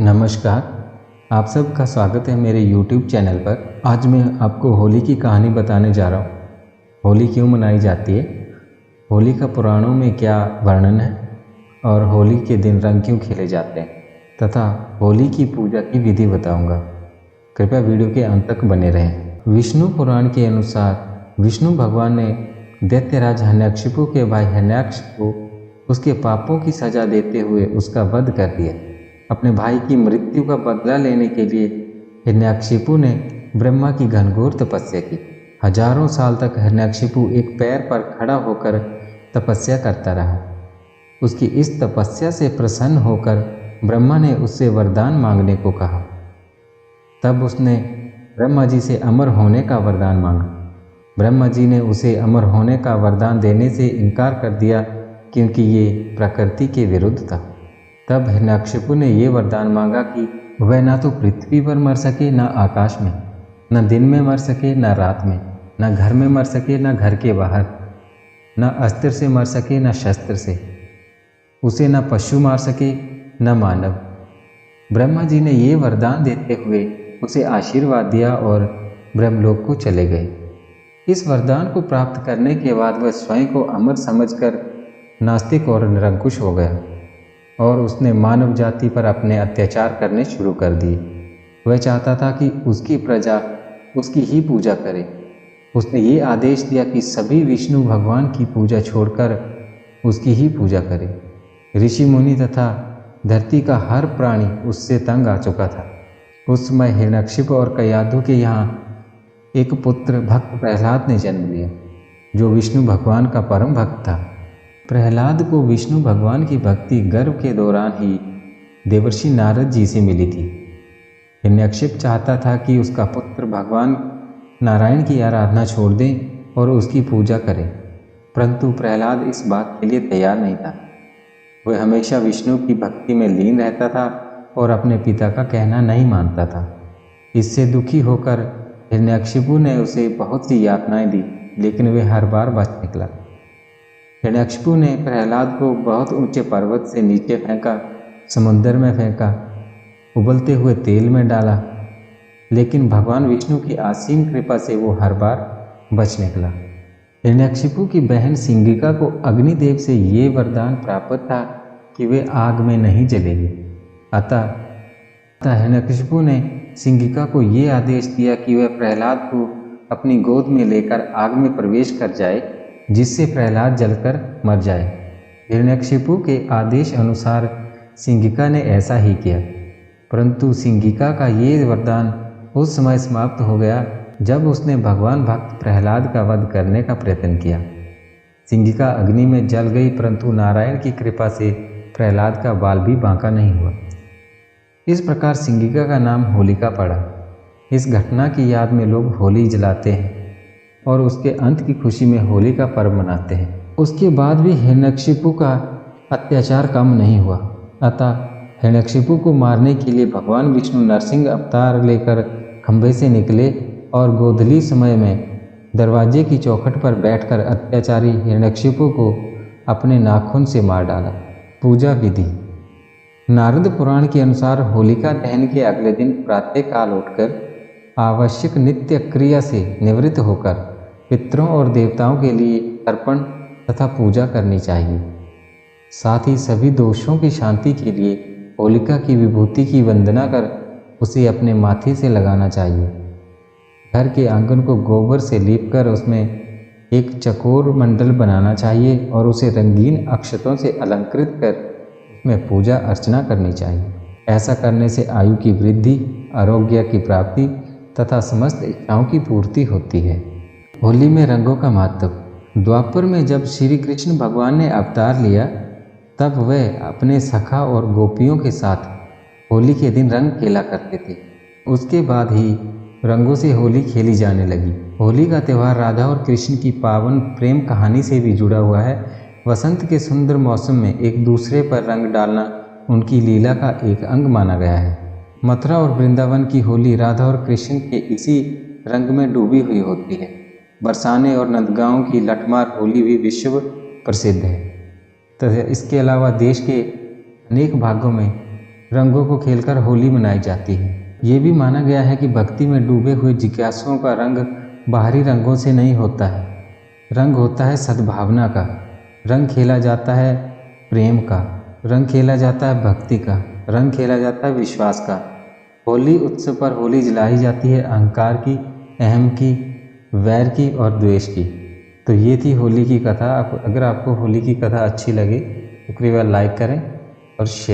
नमस्कार। आप सबका स्वागत है मेरे YouTube चैनल पर। आज मैं आपको होली की कहानी बताने जा रहा हूँ। होली क्यों मनाई जाती है, होली का पुराणों में क्या वर्णन है और होली के दिन रंग क्यों खेले जाते हैं तथा होली की पूजा की विधि बताऊंगा। कृपया वीडियो के अंत तक बने रहें। विष्णु पुराण के अनुसार विष्णु भगवान ने दैत्यराज हिरण्यकशिपु के भाई हिरण्याक्ष को उसके पापों की सजा देते हुए उसका वध कर दिया। अपने भाई की मृत्यु का बदला लेने के लिए हिरण्याकशिपु ने ब्रह्मा की घनघोर तपस्या की। हजारों साल तक हिरण्याकशिपु एक पैर पर खड़ा होकर तपस्या करता रहा। उसकी इस तपस्या से प्रसन्न होकर ब्रह्मा ने उससे वरदान मांगने को कहा। तब उसने ब्रह्मा जी से अमर होने का वरदान मांगा। ब्रह्मा जी ने उसे अमर होने का वरदान देने से इनकार कर दिया क्योंकि ये प्रकृति के विरुद्ध था। तब हिरण्याकशिपु ने ये वरदान मांगा कि वह ना तो पृथ्वी पर मर सके, ना आकाश में, न दिन में मर सके, न रात में, न घर में मर सके, न घर के बाहर, न अस्त्र से मर सके, न शस्त्र से। उसे न पशु मार सके, न मानव। ब्रह्मा जी ने ये वरदान देते हुए उसे आशीर्वाद दिया और ब्रह्मलोक को चले गए। इस वरदान को प्राप्त करने के बाद वह स्वयं को अमर समझकर नास्तिक और निरंकुश हो गया और उसने मानव जाति पर अपने अत्याचार करने शुरू कर दिए। वह चाहता था कि उसकी प्रजा उसकी ही पूजा करे। उसने ये आदेश दिया कि सभी विष्णु भगवान की पूजा छोड़कर उसकी ही पूजा करे। ऋषि मुनि तथा धरती का हर प्राणी उससे तंग आ चुका था। उस समय हिरण्यकशिपु और कयाधु के यहाँ एक पुत्र भक्त प्रहलाद ने जन्म लिया, जो विष्णु भगवान का परम भक्त था। प्रहलाद को विष्णु भगवान की भक्ति गर्भ के दौरान ही देवर्षि नारद जी से मिली थी। हिरण्यकशिपु चाहता था कि उसका पुत्र भगवान नारायण की आराधना छोड़ दे और उसकी पूजा करे, परंतु प्रहलाद इस बात के लिए तैयार नहीं था। वह हमेशा विष्णु की भक्ति में लीन रहता था और अपने पिता का कहना नहीं मानता था। इससे दुखी होकर हिरण्यकशिपु ने उसे बहुत सी यातनाएं दी, लेकिन वह हर बार बच निकला। हिरण्यकशिपु ने प्रहलाद को बहुत ऊंचे पर्वत से नीचे फेंका, समुद्र में फेंका, उबलते हुए तेल में डाला, लेकिन भगवान विष्णु की असीम कृपा से वो हर बार बच निकला। हिरण्यकशिपु की बहन सिंगिका को अग्निदेव से ये वरदान प्राप्त था कि वे आग में नहीं जलेगी। अतः हिरण्यकशिपु ने सिंगिका को ये आदेश दिया कि वह प्रहलाद को अपनी गोद में लेकर आग में प्रवेश कर जाए, जिससे प्रहलाद जलकर मर जाए। हिरण्यकशिपु के आदेश अनुसार सिंगिका ने ऐसा ही किया, परंतु सिंगिका का ये वरदान उस समय समाप्त हो गया जब उसने भगवान भक्त प्रहलाद का वध करने का प्रयत्न किया। सिंगिका अग्नि में जल गई, परंतु नारायण की कृपा से प्रहलाद का बाल भी बांका नहीं हुआ। इस प्रकार सिंगिका का नाम होलिका पड़ा। इस घटना की याद में लोग होली जलाते हैं और उसके अंत की खुशी में होली का पर्व मनाते हैं। उसके बाद भी हिरण्यकशिपु का अत्याचार कम नहीं हुआ। अतः हिरण्यकशिपु को मारने के लिए भगवान विष्णु नरसिंह अवतार लेकर खंभे से निकले और गोधूली समय में दरवाजे की चौखट पर बैठकर अत्याचारी हिरण्यकशिपु को अपने नाखून से मार डाला। पूजा विधि। नारद पुराण के अनुसार होलिका दहन के अगले दिन प्रातःकाल उठकर आवश्यक नित्य क्रिया से निवृत्त होकर पितरों और देवताओं के लिए तर्पण तथा पूजा करनी चाहिए। साथ ही सभी दोषों की शांति के लिए होलिका की विभूति की वंदना कर उसे अपने माथे से लगाना चाहिए। घर के आंगन को गोबर से लीपकर उसमें एक चकोर मंडल बनाना चाहिए और उसे रंगीन अक्षतों से अलंकृत कर उसमें पूजा अर्चना करनी चाहिए। ऐसा करने से आयु की वृद्धि, आरोग्य की प्राप्ति तथा समस्त इच्छाओं की पूर्ति होती है। होली में रंगों का महत्व। द्वापर में जब श्री कृष्ण भगवान ने अवतार लिया, तब वह अपने सखा और गोपियों के साथ होली के दिन रंग खेला करते थे। उसके बाद ही रंगों से होली खेली जाने लगी। होली का त्यौहार राधा और कृष्ण की पावन प्रेम कहानी से भी जुड़ा हुआ है। वसंत के सुंदर मौसम में एक दूसरे पर रंग डालना उनकी लीला का एक अंग माना गया है। मथुरा और वृंदावन की होली राधा और कृष्ण के इसी रंग में डूबी हुई होती है। बरसाने और नंदगांव की लठमार होली भी विश्व प्रसिद्ध है। तथा इसके अलावा देश के अनेक भागों में रंगों को खेलकर होली मनाई जाती है। ये भी माना गया है कि भक्ति में डूबे हुए जिज्ञासुओं का रंग बाहरी रंगों से नहीं होता है, रंग होता है सद्भावना का। रंग खेला जाता है प्रेम का, रंग खेला जाता है भक्ति का, रंग खेला जाता है विश्वास का। होली उत्सव पर होली जलाई जाती है अहंकार की, अहम की, वैर की और द्वेष की। तो ये थी होली की कथा। अगर आपको होली की कथा अच्छी लगे तो कृपया लाइक करें और शेयर